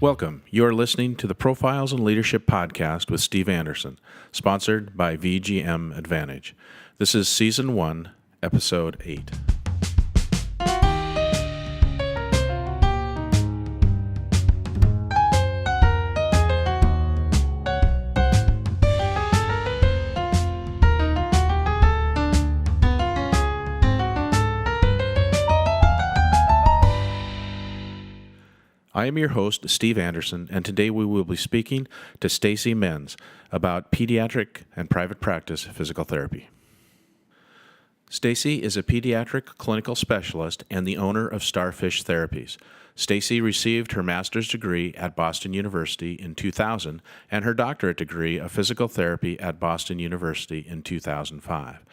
Welcome. You're listening to the Profiles in Leadership podcast with Steve Anderson, sponsored by VGM Advantage. This is Season 1, Episode 8. I am your host, Steve Anderson, and today we will be speaking to Stacy Menz about pediatric and private practice physical therapy. Stacy is a pediatric clinical specialist and the owner of Starfish Therapies. Stacy received her master's degree at Boston University in 2000 and her doctorate degree of physical therapy at Boston University in 2005.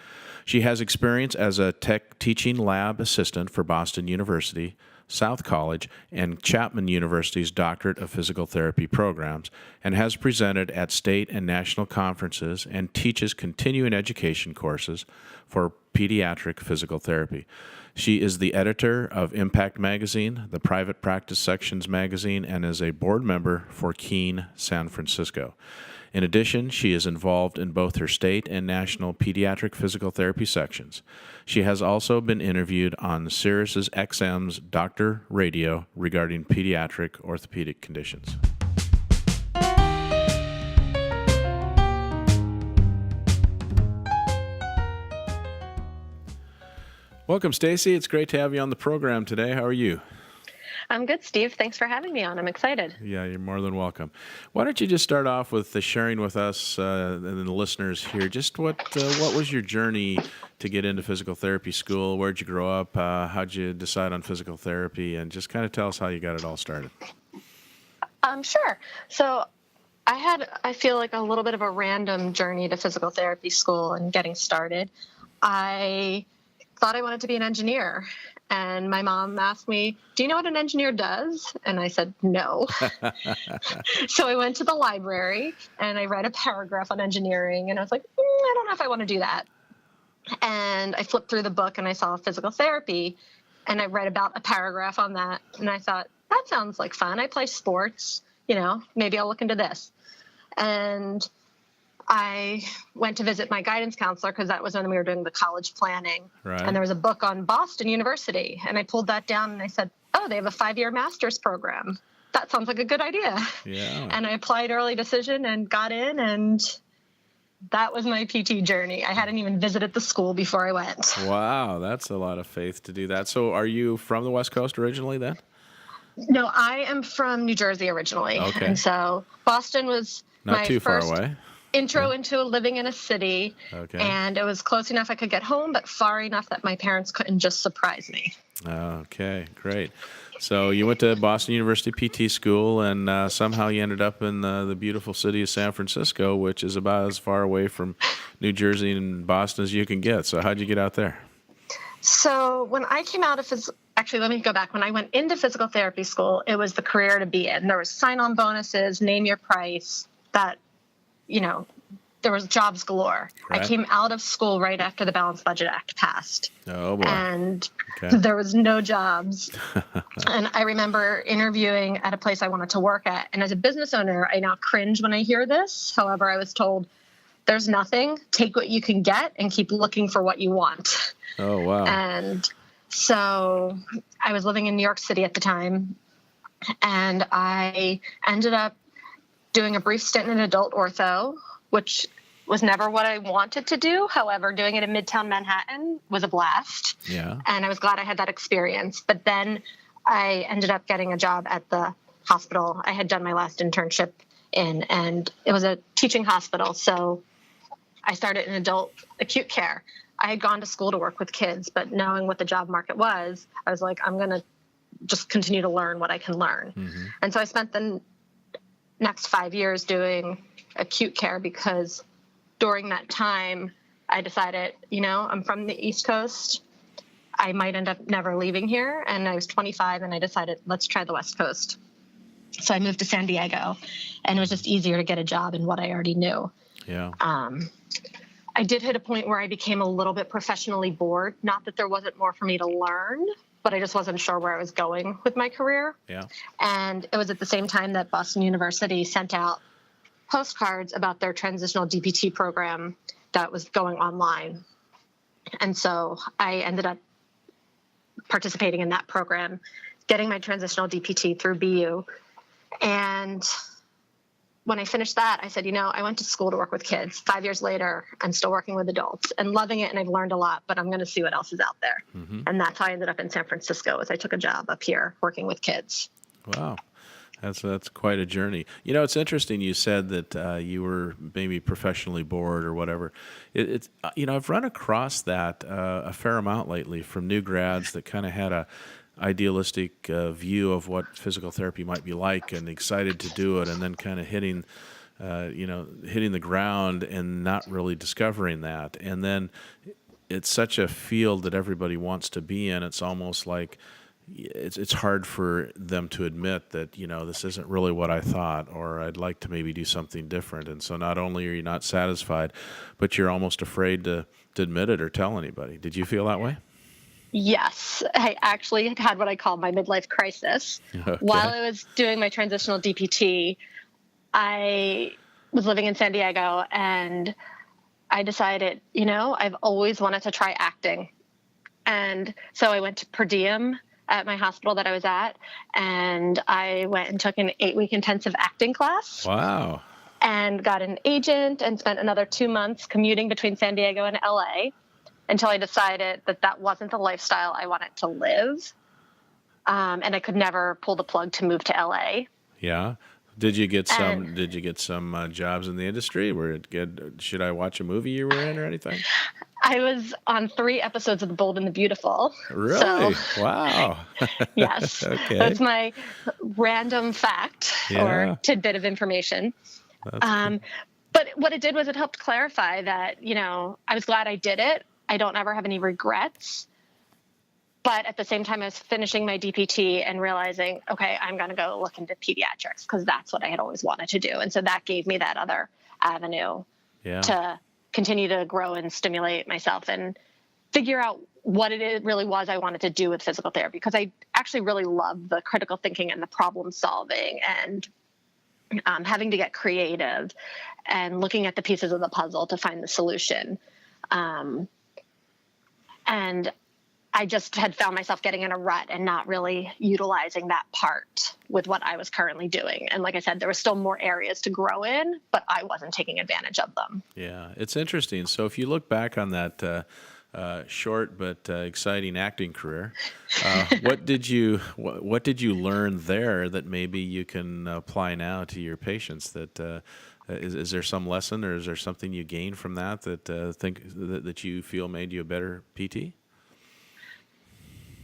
She has experience as a teaching lab assistant for Boston University, South College, and Chapman University's Doctorate of Physical Therapy programs, and has presented at state and national conferences and teaches continuing education courses for pediatric physical therapy. She is the editor of Impact Magazine, the Private Practice Sections magazine, and is a board member for Keene, San Francisco. In addition, she is involved in both her state and national pediatric physical therapy sections. She has also been interviewed on Sirius XM's Doctor Radio regarding pediatric orthopedic conditions. Welcome, Stacy. It's great to have you on the program today. How are you? I'm good, Steve. Thanks for having me on. I'm excited. Yeah, you're more than welcome. Why don't you just start off with sharing with us and the listeners here just what was your journey to get into physical therapy school? Where'd you grow up? How'd you decide on physical therapy? And just kind of tell us how you got it all started. Sure. So I feel like a little bit of a random journey to physical therapy school and getting started. I thought I wanted to be an engineer. And my mom asked me, "Do you know what an engineer does?" And I said, "No." So I went to the library and I read a paragraph on engineering and I was like, I don't know if I want to do that. And I flipped through the book and I saw physical therapy and I read about a paragraph on that. And I thought, that sounds like fun. I play sports, maybe I'll look into this. And I went to visit my guidance counselor because that was when we were doing the college planning. Right. And there was a book on Boston University. And I pulled that down and I said, oh, they have a 5-year master's program. That sounds like a good idea. Yeah. And I applied early decision and got in, and that was my PT journey. I hadn't even visited the school before I went. Wow, that's a lot of faith to do that. So are you from the West Coast originally then? No, I am from New Jersey originally. Okay. And so Boston was Not my too first far away. intro into living in a city. Okay. And it was close enough I could get home, but far enough that my parents couldn't just surprise me. Okay, great. So you went to Boston University PT school, and somehow you ended up in the beautiful city of San Francisco, which is about as far away from New Jersey and Boston as you can get. So how'd you get out there? So when I came out of actually, let me go back. When I went into physical therapy school, it was the career to be in. There was sign-on bonuses, name your price, that there was jobs galore. Right. I came out of school right after the Balanced Budget Act passed. Oh, boy. And Okay. there was no jobs. And I remember interviewing at a place I wanted to work at. And as a business owner, I now cringe when I hear this. However, I was told, there's nothing. Take what you can get and keep looking for what you want. Oh, wow. And so I was living in New York City at the time. And I ended up doing a brief stint in adult ortho, which was never what I wanted to do. However, doing it in Midtown Manhattan was a blast. Yeah. And I was glad I had that experience. But then I ended up getting a job at the hospital I had done my last internship in, and it was a teaching hospital. So I started in adult acute care. I had gone to school to work with kids, but knowing what the job market was, I was like, I'm going to just continue to learn what I can learn. Mm-hmm. And so I spent the next 5 years doing acute care because during that time I decided, I'm from the East Coast. I might end up never leaving here. And I was 25 and I decided, let's try the West Coast. So I moved to San Diego, and it was just easier to get a job in what I already knew. Yeah. I did hit a point where I became a little bit professionally bored. Not that there wasn't more for me to learn, but I just wasn't sure where I was going with my career. Yeah. And it was at the same time that Boston University sent out postcards about their transitional DPT program that was going online. And so I ended up participating in that program, getting my transitional DPT through BU. And when I finished that, I said, I went to school to work with kids. 5 years later, I'm still working with adults and loving it, and I've learned a lot, but I'm going to see what else is out there. Mm-hmm. And that's how I ended up in San Francisco, as I took a job up here working with kids. Wow. That's quite a journey. It's interesting you said that you were maybe professionally bored or whatever. I've run across that a fair amount lately from new grads that kind of had a idealistic view of what physical therapy might be like and excited to do it, and then kind of hitting the ground and not really discovering that. And then it's such a field that everybody wants to be in. It's almost like it's hard for them to admit that, this isn't really what I thought, or I'd like to maybe do something different. And so not only are you not satisfied, but you're almost afraid to admit it or tell anybody. Did you feel that way? Yes, I actually had what I call my midlife crisis. Okay. While I was doing my transitional DPT, I was living in San Diego, and I decided, I've always wanted to try acting. And so I went to per diem at my hospital that I was at, and I went and took an 8-week intensive acting class. Wow. And got an agent and spent another 2 months commuting between San Diego and LA until I decided that wasn't the lifestyle I wanted to live. And I could never pull the plug to move to LA. Yeah. Did you get some jobs in the industry? Should I watch a movie you were in or anything? I was on 3 episodes of The Bold and the Beautiful. Really? So, wow. Yes. Okay. That's my random fact or tidbit of information. Cool. But what it did was it helped clarify that, I was glad I did it. I don't ever have any regrets. But at the same time, I was finishing my DPT and realizing, okay, I'm going to go look into pediatrics because that's what I had always wanted to do. And so that gave me that other avenue to continue to grow and stimulate myself and figure out what it really was I wanted to do with physical therapy, because I actually really love the critical thinking and the problem solving and having to get creative and looking at the pieces of the puzzle to find the solution. And I just had found myself getting in a rut and not really utilizing that part with what I was currently doing. And like I said, there were still more areas to grow in, but I wasn't taking advantage of them. Yeah, it's interesting. So if you look back on that short but exciting acting career, what did you learn there that maybe you can apply now to your patients? That is there some lesson, or is there something you gained from that that you feel made you a better PT?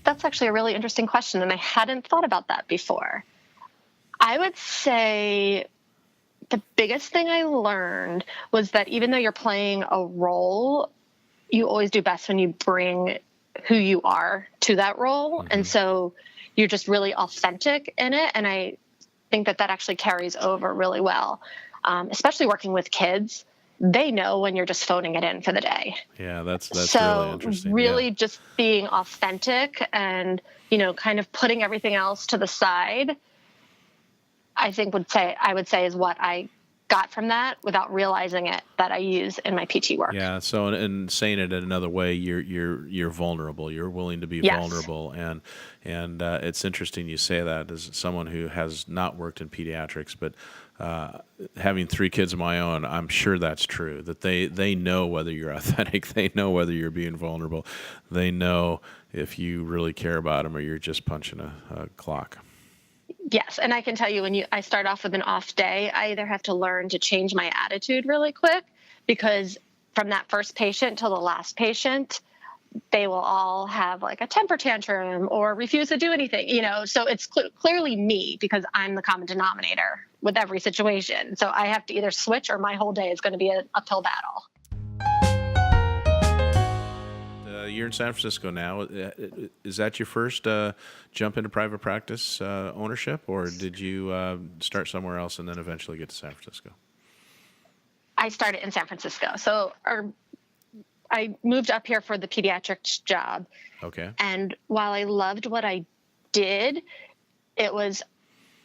That's actually a really interesting question, and I hadn't thought about that before. I would say the biggest thing I learned was that even though you're playing a role, you always do best when you bring who you are to that role. Mm-hmm. And so you're just really authentic in it. And I think that actually carries over really well, especially working with kids. They know when you're just phoning it in for the day. Yeah, that's so really interesting. Really just being authentic and, kind of putting everything else to the side, I would say is what I got from that without realizing it, that I use in my PT work. Yeah. So, and saying it in another way, you're vulnerable. You're willing to be vulnerable, and it's interesting you say that as someone who has not worked in pediatrics, but having 3 kids of my own, I'm sure that's true. That they know whether you're authentic, they know whether you're being vulnerable, they know if you really care about them or you're just punching a clock. Yes, and I can tell you when I start off with an off day, I either have to learn to change my attitude really quick, because from that first patient till the last patient, they will all have like a temper tantrum or refuse to do anything, so it's clearly me, because I'm the common denominator with every situation. So I have to either switch or my whole day is going to be an uphill battle. You're in San Francisco now. Is that your first jump into private practice ownership, or did you start somewhere else and then eventually get to San Francisco? I started in San Francisco. So I moved up here for the pediatrics job. Okay. And while I loved what I did, it was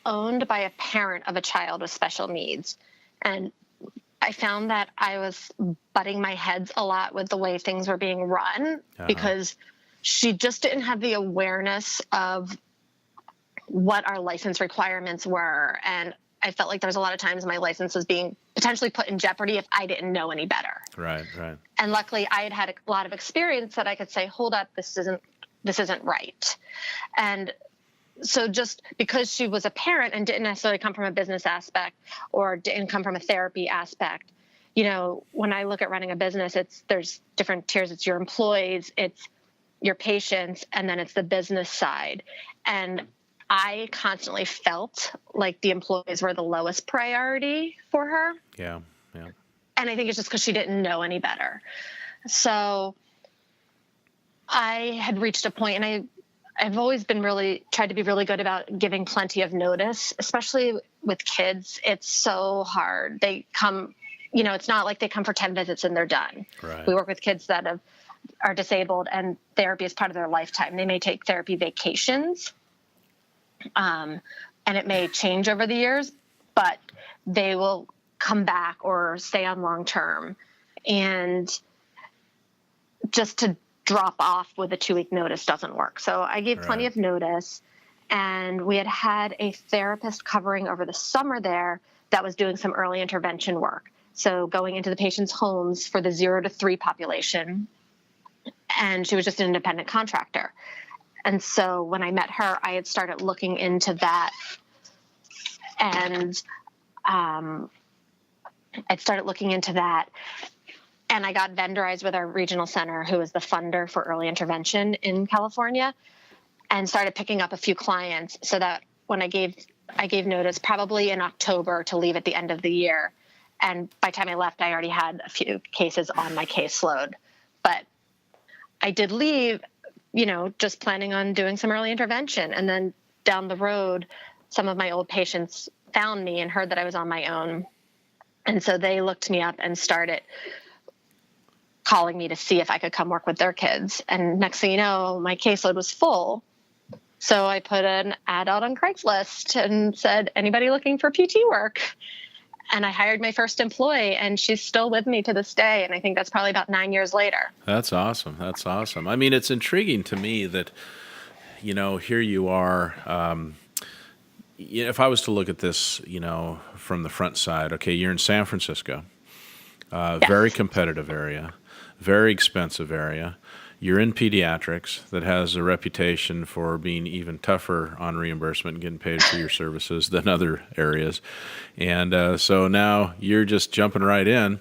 owned by a parent of a child with special needs. And I found that I was butting my heads a lot with the way things were being run because she just didn't have the awareness of what our license requirements were. And I felt like there was a lot of times my license was being potentially put in jeopardy if I didn't know any better. Right, right. And luckily I had a lot of experience that I could say, hold up, this isn't right. And so just because she was a parent and didn't necessarily come from a business aspect or didn't come from a therapy aspect, when I look at running a business, there's different tiers. It's your employees, it's your patients, and then it's the business side. And I constantly felt like the employees were the lowest priority for her. Yeah, yeah. And I think it's just because she didn't know any better. So I had reached a point, and I've always been tried to be really good about giving plenty of notice, especially with kids. It's so hard. They come, it's not like they come for 10 visits and they're done. Right. We work with kids that are disabled, and therapy is part of their lifetime. They may take therapy vacations, and it may change over the years, but they will come back or stay on long term. And just to drop off with a 2-week notice doesn't work. So I gave plenty of notice, and we had a therapist covering over the summer there that was doing some early intervention work. So going into the patient's homes for the 0 to 3 population. And she was just an independent contractor. And so when I met her, I had started looking into that, and and I got vendorized with our regional center, who is the funder for early intervention in California, and started picking up a few clients, so that when I gave notice probably in October to leave at the end of the year. And by the time I left, I already had a few cases on my caseload. But I did leave, just planning on doing some early intervention. And then down the road, some of my old patients found me and heard that I was on my own. And so they looked me up and started calling me to see if I could come work with their kids. And next thing you know, my caseload was full. So I put an ad out on Craigslist and said, anybody looking for PT work? And I hired my first employee, and she's still with me to this day. And I think that's probably about 9 years later. That's awesome. That's awesome. I mean, it's intriguing to me that, here you are. If I was to look at this, from the front side, okay, you're in San Francisco, Yes. very competitive area, very expensive area. You're in pediatrics that has a reputation for being even tougher on reimbursement and getting paid for your services than other areas. And so now you're just jumping right into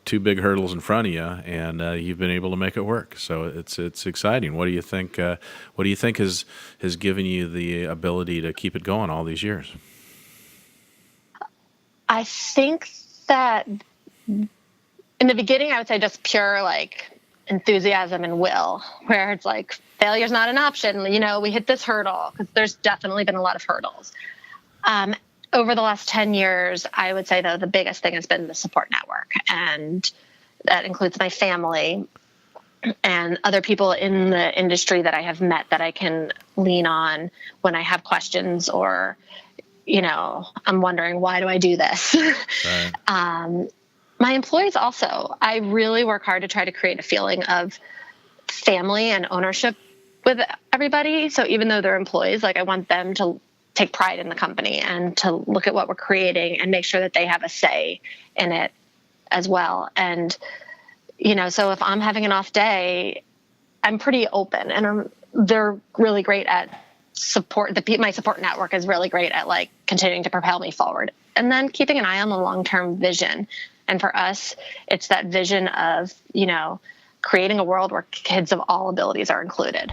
2 big hurdles in front of you, and you've been able to make it work. So it's exciting. What do you think? What do you think has given you the ability to keep it going all these years? I think that in the beginning, I would say just pure enthusiasm and will, where it's like failure's not an option. We hit this hurdle, because there's definitely been a lot of hurdles. Over the last 10 years, I would say, though, the biggest thing has been the support network. And that includes my family and other people in the industry that I have met that I can lean on when I have questions, or, I'm wondering, why do I do this? Right. My employees also, I really work hard to try to create a feeling of family and ownership with everybody. So even though they're employees, I want them to take pride in the company and to look at what we're creating and make sure that they have a say in it as well. And, so if I'm having an off day, I'm pretty open, and they're really great at support. My support network is really great at continuing to propel me forward, and then keeping an eye on the long-term vision. And for us, it's that vision of, creating a world where kids of all abilities are included.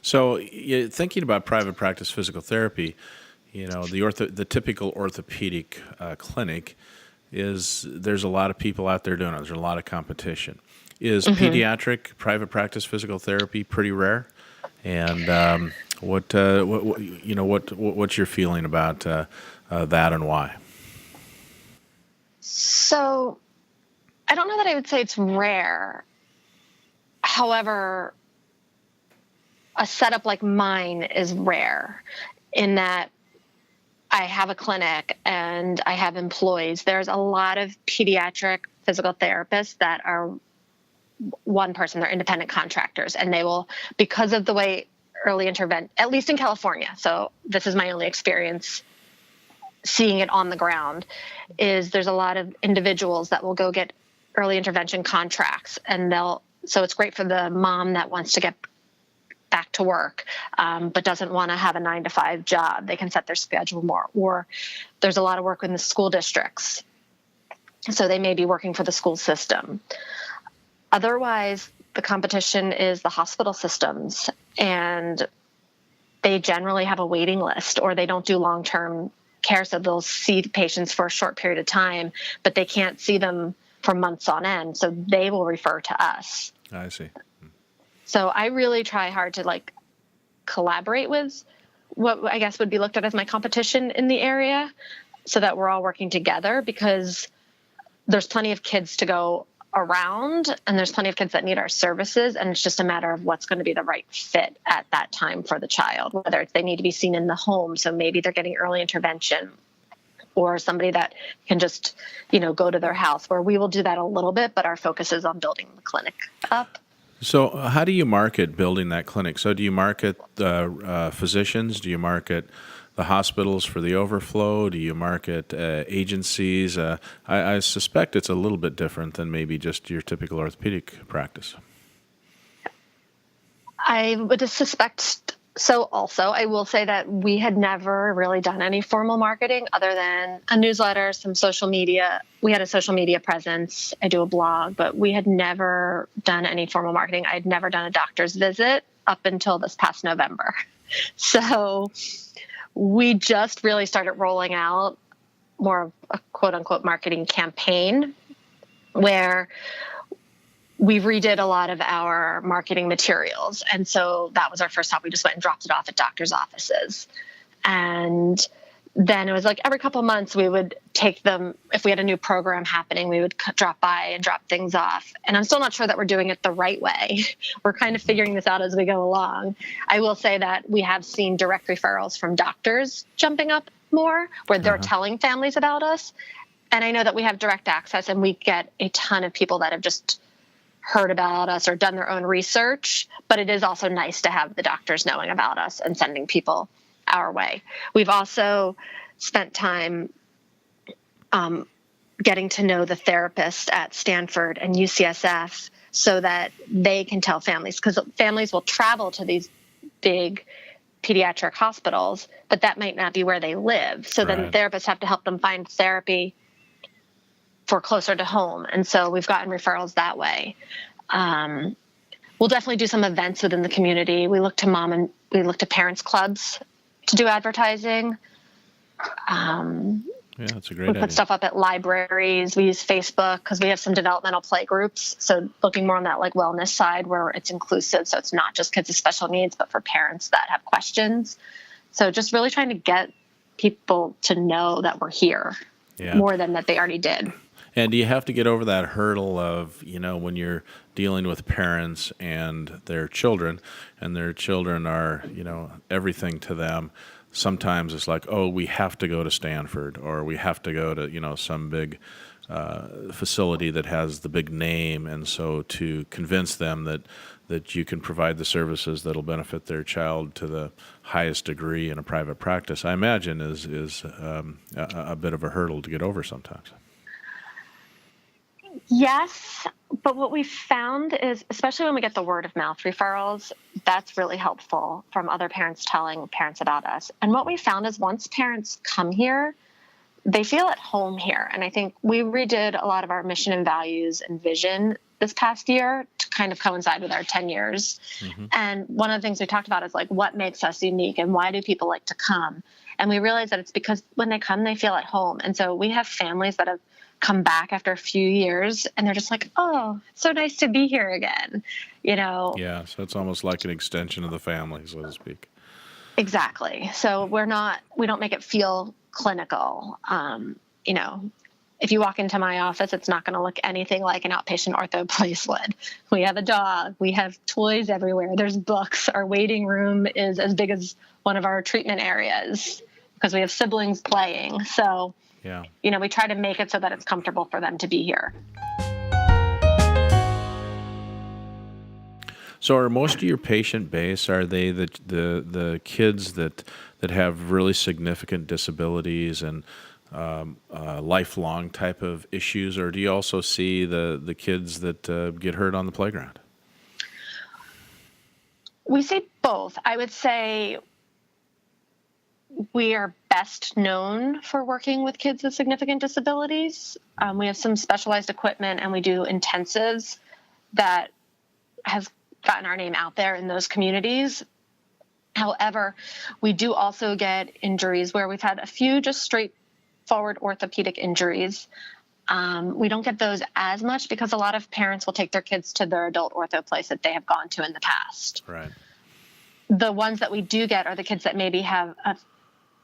So thinking about private practice physical therapy, the typical orthopedic clinic there's a lot of people out there doing it. There's a lot of competition. Is pediatric private practice physical therapy pretty rare? And what's your feeling about that, and why? So I don't know that I would say it's rare. However, a setup like mine is rare in that I have a clinic and I have employees. There's a lot of pediatric physical therapists that are one person, they're independent contractors, and they will, because of the way early intervention, at least in California, so this is my only experience seeing it on the ground, is there's a lot of individuals that will go get early intervention contracts, and so it's great for the mom that wants to get back to work, but doesn't want to have a 9-to-5 job. They can set their schedule more. Or there's a lot of work in the school districts, so they may be working for the school system. Otherwise, the competition is the hospital systems, and they generally have a waiting list, or they don't do long-term care, so they'll see patients for a short period of time, but they can't see them for months on end, so they will refer to us. I see. So I really try hard to collaborate with what I guess would be looked at as my competition in the area, so that we're all working together, because there's plenty of kids to go around and there's plenty of kids that need our services, and it's just a matter of what's going to be the right fit at that time for the child, whether they need to be seen in the home, so maybe they're getting early intervention, or somebody that can just go to their house, where we will do that a little bit, but our focus is on building the clinic up. So how do you market building that clinic? So do you market physicians? Do you market the hospitals for the overflow? Do you market agencies? I suspect it's a little bit different than maybe just your typical orthopedic practice. I would suspect so also. I will say that we had never really done any formal marketing other than a newsletter, some social media. We had a social media presence. I do a blog, but we had never done any formal marketing. I'd never done a doctor's visit up until this past November. So we just really started rolling out more of a quote unquote marketing campaign, where we redid a lot of our marketing materials. And so that was our first stop. We just went and dropped it off at doctors' offices. And then it was every couple months we would take them, if we had a new program happening, we would drop by and drop things off. And I'm still not sure that we're doing it the right way. We're kind of figuring this out as we go along. I will say that we have seen direct referrals from doctors jumping up more, where they're telling families about us. And I know that we have direct access, and we get a ton of people that have just heard about us or done their own research, but it is also nice to have the doctors knowing about us and sending people our way. We've also spent time getting to know the therapists at Stanford and UCSF, so that they can tell families, because families will travel to these big pediatric hospitals, but that might not be where they live. So then the therapists have to help them find therapy for closer to home. And so we've gotten referrals that way. We'll definitely do some events within the community. We look to parents clubs to do advertising. That's a great idea. We put stuff up at libraries. We use Facebook because we have some developmental play groups. So looking more on that wellness side, where it's inclusive. So it's not just kids with special needs, but for parents that have questions. So just really trying to get people to know that we're here more than that they already did. And do you have to get over that hurdle of, when you're dealing with parents and their children are, everything to them? Sometimes it's like, oh, we have to go to Stanford, or we have to go to, some big facility that has the big name. And so to convince them that you can provide the services that'll benefit their child to the highest degree in a private practice, I imagine is a bit of a hurdle to get over sometimes. Yes, but what we found is, especially when we get the word of mouth referrals, that's really helpful from other parents telling parents about us. And what we found is once parents come here, they feel at home here. And I think we redid a lot of our mission and values and vision this past year to kind of coincide with our 10 years. Mm-hmm. And one of the things we talked about is what makes us unique and why do people like to come? And we realized that it's because when they come, they feel at home. And so we have families that have come back after a few years and they're just like, oh, it's so nice to be here again, Yeah, so it's almost like an extension of the family, so to speak. Exactly. So we don't make it feel clinical. if you walk into my office, it's not going to look anything like an outpatient ortho place would. We have a dog. We have toys everywhere. There's books. Our waiting room is as big as one of our treatment areas because we have siblings playing. So, Yeah. We try to make it so that it's comfortable for them to be here. So are most of your patient base, are they the kids that have really significant disabilities and lifelong type of issues, or do you also see the kids that get hurt on the playground? We see both. I would say we are best known for working with kids with significant disabilities. We have some specialized equipment, and we do intensives that has gotten our name out there in those communities. However, we do also get injuries where we've had a few just straightforward orthopedic injuries. We don't get those as much because a lot of parents will take their kids to their adult ortho place that they have gone to in the past. Right. The ones that we do get are the kids that maybe have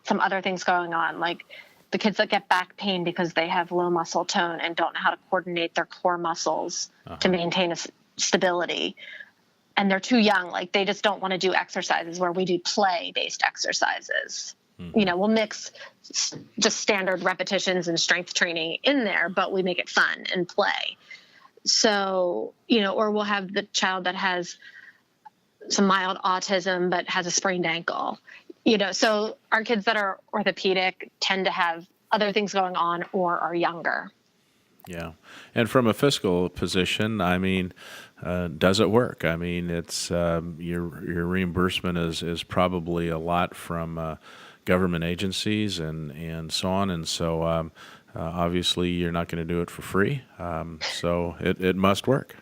some other things going on, like the kids that get back pain because they have low muscle tone and don't know how to coordinate their core muscles to maintain stability. And they're too young, like they just don't want to do exercises where we do play-based exercises. Mm-hmm. We'll mix just standard repetitions and strength training in there, but we make it fun and play. So, or we'll have the child that has some mild autism but has a sprained ankle. So our kids that are orthopedic tend to have other things going on or are younger. Yeah. And from a fiscal position, I mean, does it work? I mean, it's your reimbursement is probably a lot from government agencies and so on. And so obviously you're not going to do it for free. So it must work.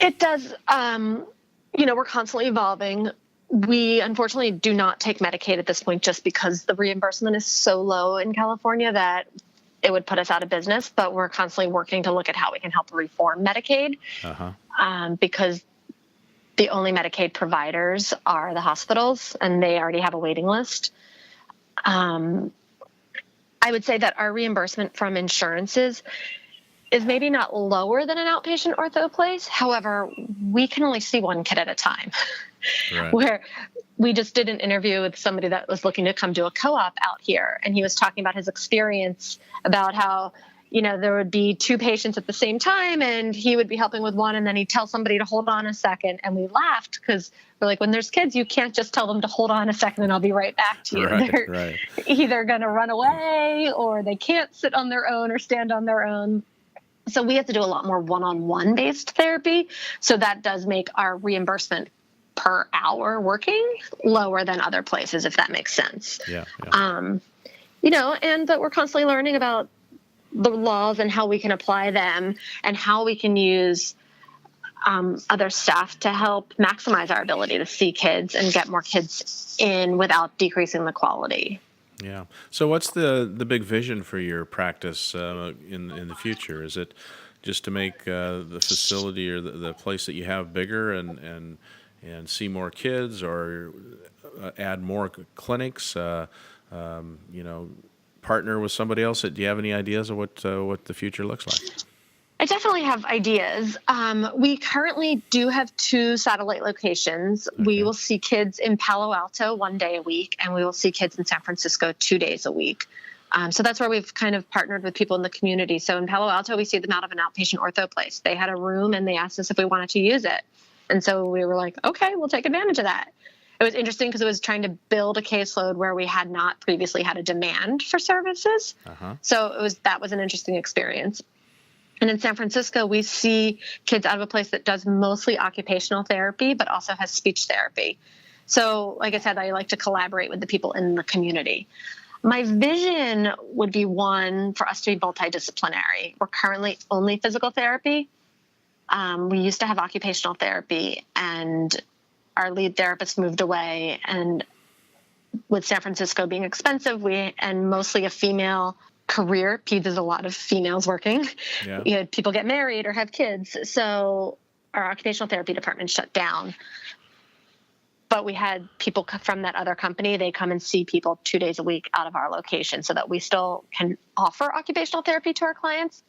It does. We're constantly evolving. We unfortunately do not take Medicaid at this point just because the reimbursement is so low in California that it would put us out of business, but we're constantly working to look at how we can help reform Medicaid because the only Medicaid providers are the hospitals, and they already have a waiting list. I would say that our reimbursement from insurances is maybe not lower than an outpatient ortho place. However, we can only see one kid at a time. Right. Where we just did an interview with somebody that was looking to come do a co-op out here, and he was talking about his experience about how, there would be two patients at the same time, and he would be helping with one, and then he'd tell somebody to hold on a second, and we laughed because we're like, when there's kids, you can't just tell them to hold on a second and I'll be right back to you. They're either going to run away or they can't sit on their own or stand on their own. So we have to do a lot more one-on-one based therapy. So that does make our reimbursement per hour working lower than other places, if that makes sense. Yeah. And that we're constantly learning about the laws and how we can apply them and how we can use other staff to help maximize our ability to see kids and get more kids in without decreasing the quality. Yeah. So what's the big vision for your practice in the future? Is it just to make the facility or the place that you have bigger and see more kids, or add more clinics? Partner with somebody else? Do you have any ideas of what the future looks like? I definitely have ideas. We currently do have 2 satellite locations. Okay. We will see kids in Palo Alto 1 day a week, and we will see kids in San Francisco 2 days a week. So that's where we've kind of partnered with people in the community. So in Palo Alto, we see them out of an outpatient ortho place. They had a room, and they asked us if we wanted to use it. And so we were like, okay, we'll take advantage of that. It was interesting because it was trying to build a caseload where we had not previously had a demand for services. So that was an interesting experience. And in San Francisco, we see kids out of a place that does mostly occupational therapy, but also has speech therapy. So like I said, I like to collaborate with the people in the community. My vision would be one for us to be multidisciplinary. We're currently only physical therapy. We used to have occupational therapy, and our lead therapist moved away. And with San Francisco being expensive, and mostly a female career, PEDS is a lot of females working. Yeah. People get married or have kids. So our occupational therapy department shut down. but we had people from that other company. They come and see people 2 days a week out of our location so that we still can offer occupational therapy to our clients.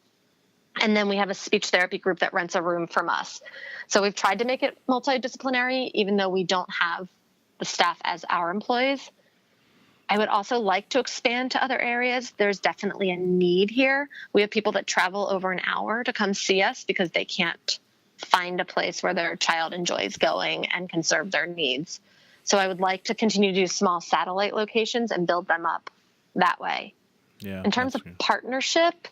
And then we have a speech therapy group that rents a room from us. So we've tried to make it multidisciplinary, even though we don't have the staff as our employees. I would also like to expand to other areas. There's definitely a need here. We have people that travel over an hour to come see us because they can't find a place where their child enjoys going and can serve their needs. So I would like to continue to do small satellite locations and build them up that way. Yeah. In terms of partnership,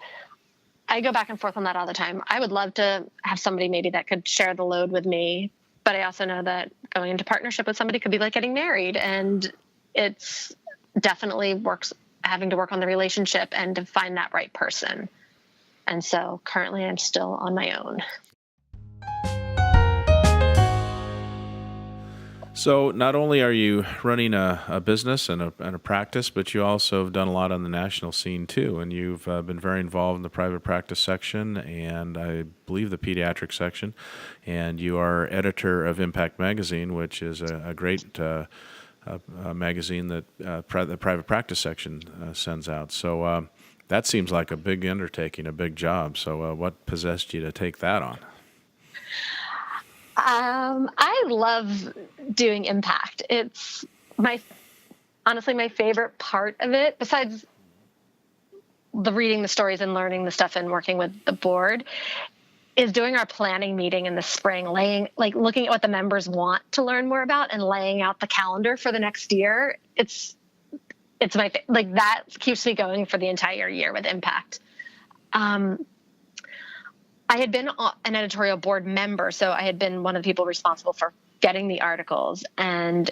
I go back and forth on that all the time. I would love to have somebody maybe that could share the load with me, but I also know that going into partnership with somebody could be like getting married, and it's definitely having to work on the relationship and to find that right person. And so currently I'm still on my own. So not only are you running a business and a practice, but you also have done a lot on the national scene too. And you've been very involved in the private practice section and I believe the pediatric section. And you are editor of Impact Magazine, which is a great magazine that the private practice section sends out. So that seems like a big undertaking, a big job. So what possessed you to take that on? I love doing Impact. It's honestly my favorite part of it, besides the reading the stories and learning the stuff and working with the board, is doing our planning meeting in the spring, looking at what the members want to learn more about and laying out the calendar for the next year. It's that keeps me going for the entire year with Impact. I had been an editorial board member, so I had been one of the people responsible for getting the articles. And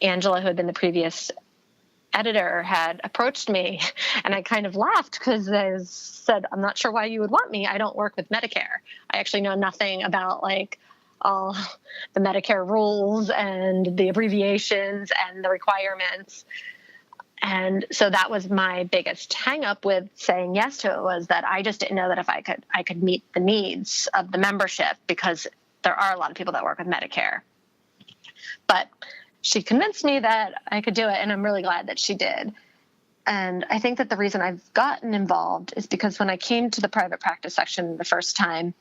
Angela, who had been the previous editor, had approached me, and I kind of laughed because I said, "I'm not sure why you would want me. I don't work with Medicare. I actually know nothing about all the Medicare rules and the abbreviations and the requirements." And so that was my biggest hang up with saying yes to it, was that I just didn't know that if I could meet the needs of the membership, because there are a lot of people that work with Medicare. But she convinced me that I could do it, and I'm really glad that she did. And I think that the reason I've gotten involved is because when I came to the private practice section the first time,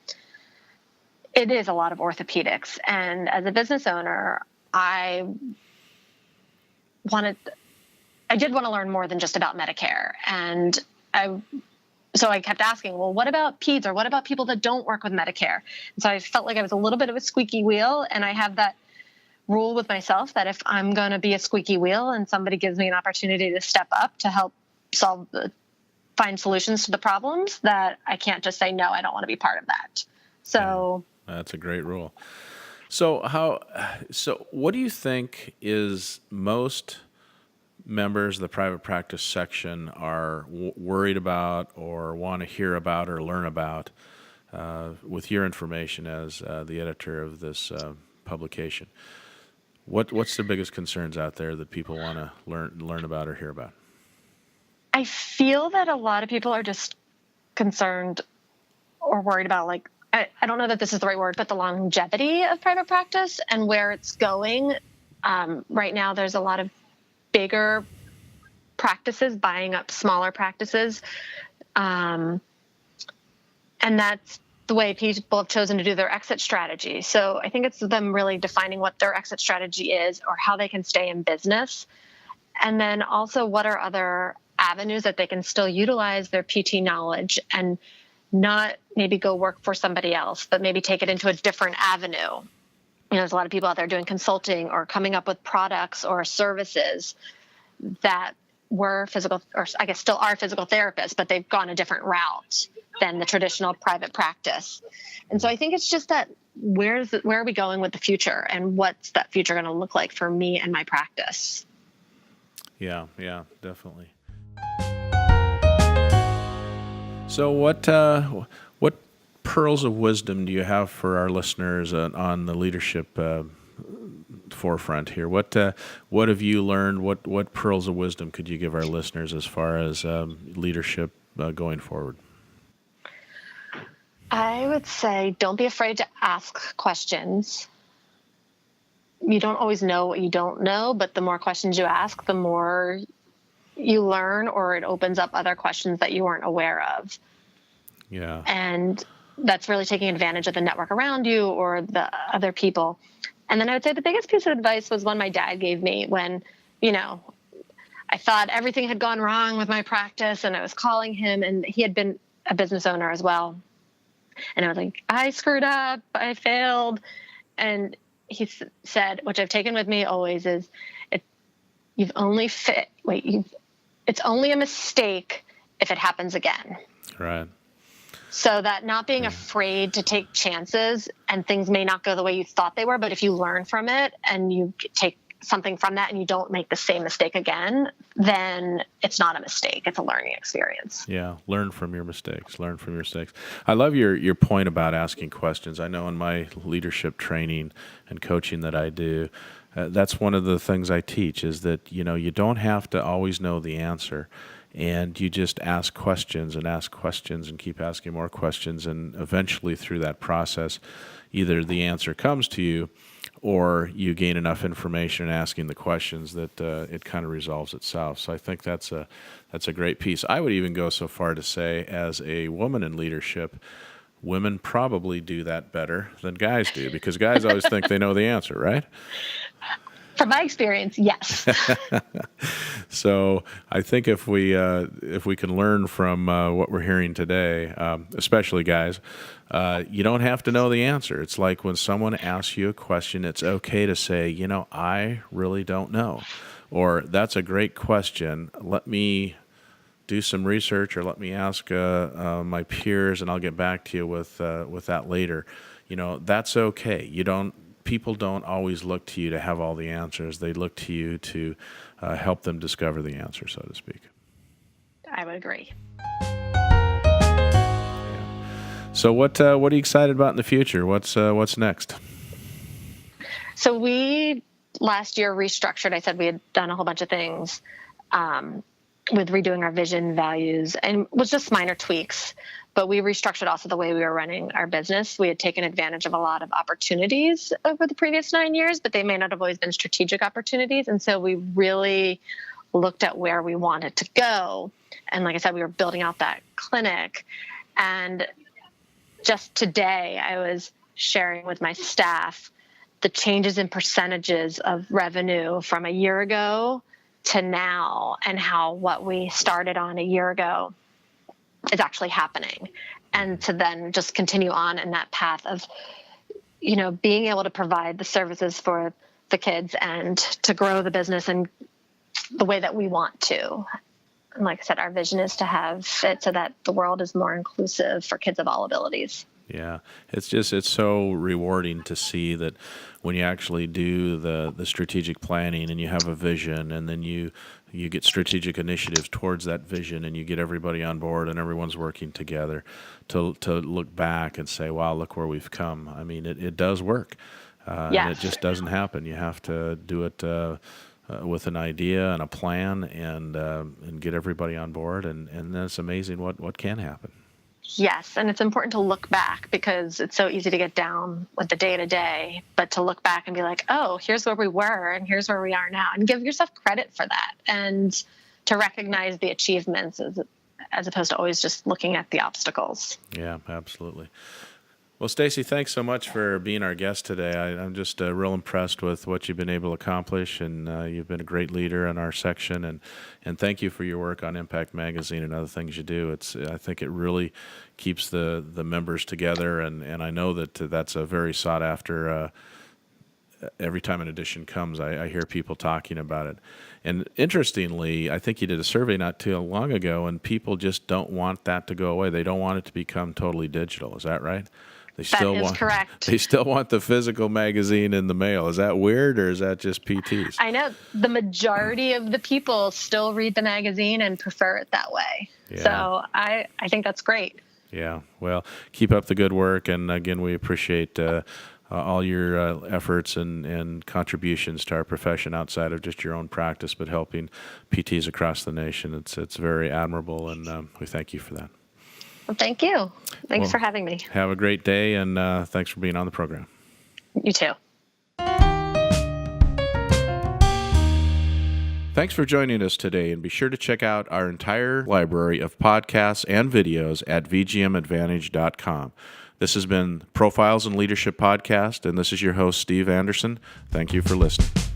it is a lot of orthopedics. And as a business owner, I did want to learn more than just about Medicare. And so I kept asking, well, what about peds, or what about people that don't work with Medicare? And so I felt like I was a little bit of a squeaky wheel. And I have that rule with myself that if I'm going to be a squeaky wheel and somebody gives me an opportunity to step up to help find solutions to the problems, that I can't just say, no, I don't want to be part of that. So that's a great rule. So what do you think is most members of the private practice section are worried about or want to hear about or learn about with your information as the editor of this publication? What's the biggest concerns out there that people want to learn about or hear about? I feel that a lot of people are just concerned or worried about, I don't know that this is the right word, but the longevity of private practice and where it's going. Right now, there's a lot of bigger practices buying up smaller practices. And that's the way people have chosen to do their exit strategy. So I think it's them really defining what their exit strategy is or how they can stay in business. And then also, what are other avenues that they can still utilize their PT knowledge and not maybe go work for somebody else, but maybe take it into a different avenue. There's a lot of people out there doing consulting or coming up with products or services that were physical, or I guess still are physical therapists, but they've gone a different route than the traditional private practice. And so I think it's just that where are we going with the future, and what's that future going to look like for me and my practice? Yeah, definitely. So what pearls of wisdom do you have for our listeners on the leadership forefront here? What have you learned? What pearls of wisdom could you give our listeners as far as leadership going forward? I would say don't be afraid to ask questions. you don't always know what you don't know, but the more questions you ask, the more you learn, or it opens up other questions that you weren't aware of. Yeah. And that's really taking advantage of the network around you or the other people. And then I would say the biggest piece of advice was one my dad gave me when, I thought everything had gone wrong with my practice, and I was calling him, and he had been a business owner as well. And I was like, I screwed up, I failed. And he said, which I've taken with me always, is it's only a mistake if it happens again. Right. So that not being afraid to take chances, and things may not go the way you thought they were, but if you learn from it and you take something from that and you don't make the same mistake again, then it's not a mistake. It's a learning experience. Yeah. Learn from your mistakes. I love your point about asking questions. I know in my leadership training and coaching that I do, that's one of the things I teach is that, you don't have to always know the answer. And you just ask questions and keep asking more questions. And eventually through that process, either the answer comes to you or you gain enough information in asking the questions that it kind of resolves itself. So I think that's a great piece. I would even go so far to say, as a woman in leadership, women probably do that better than guys do, because guys always think they know the answer, right? From my experience, yes. So I think if we can learn from what we're hearing today, especially guys, you don't have to know the answer. It's like when someone asks you a question, it's okay to say, I really don't know, or that's a great question. Let me do some research, or let me ask my peers, and I'll get back to you with that later. That's okay. People don't always look to you to have all the answers. They look to you to help them discover the answer, so to speak. I would agree. So what are you excited about in the future? What's next? So we last year restructured. I said we had done a whole bunch of things with redoing our vision, values, and it was just minor tweaks. But we restructured also the way we were running our business. We had taken advantage of a lot of opportunities over the previous 9 years, but they may not have always been strategic opportunities. And so we really looked at where we wanted to go. And like I said, we were building out that clinic. And just today, I was sharing with my staff the changes in percentages of revenue from a year ago to now, and how what we started on a year ago is actually happening. And to then just continue on in that path of, being able to provide the services for the kids and to grow the business in the way that we want to. And like I said, our vision is to have it so that the world is more inclusive for kids of all abilities. Yeah, it's so rewarding to see that when you actually do the strategic planning and you have a vision, and then you get strategic initiatives towards that vision, and you get everybody on board and everyone's working together to look back and say, wow, look where we've come. I mean, it does work. Yes. And it just doesn't happen. You have to do it with an idea and a plan, and get everybody on board, and then it's amazing what can happen. Yes, and it's important to look back, because it's so easy to get down with the day-to-day, but to look back and be like, oh, here's where we were and here's where we are now, and give yourself credit for that, and to recognize the achievements as opposed to always just looking at the obstacles. Yeah, absolutely. Well, Stacy, thanks so much for being our guest today. I'm just real impressed with what you've been able to accomplish, and you've been a great leader in our section. And thank you for your work on Impact Magazine and other things you do. I think it really keeps the members together, and I know that's a very sought after. Every time an edition comes, I hear people talking about it. And interestingly, I think you did a survey not too long ago, and people just don't want that to go away. They don't want it to become totally digital. Is that right? That is correct. They still want the physical magazine in the mail. Is that weird, or is that just PTs? I know the majority of the people still read the magazine and prefer it that way. Yeah. So I think that's great. Yeah. Well, keep up the good work. And again, we appreciate all your efforts and contributions to our profession outside of just your own practice, but helping PTs across the nation. It's very admirable, and we thank you for that. Well, thank you. Thanks for having me. Have a great day, and thanks for being on the program. You too. Thanks for joining us today, and be sure to check out our entire library of podcasts and videos at vgmadvantage.com. This has been Profiles in Leadership Podcast, and this is your host, Steve Anderson. Thank you for listening.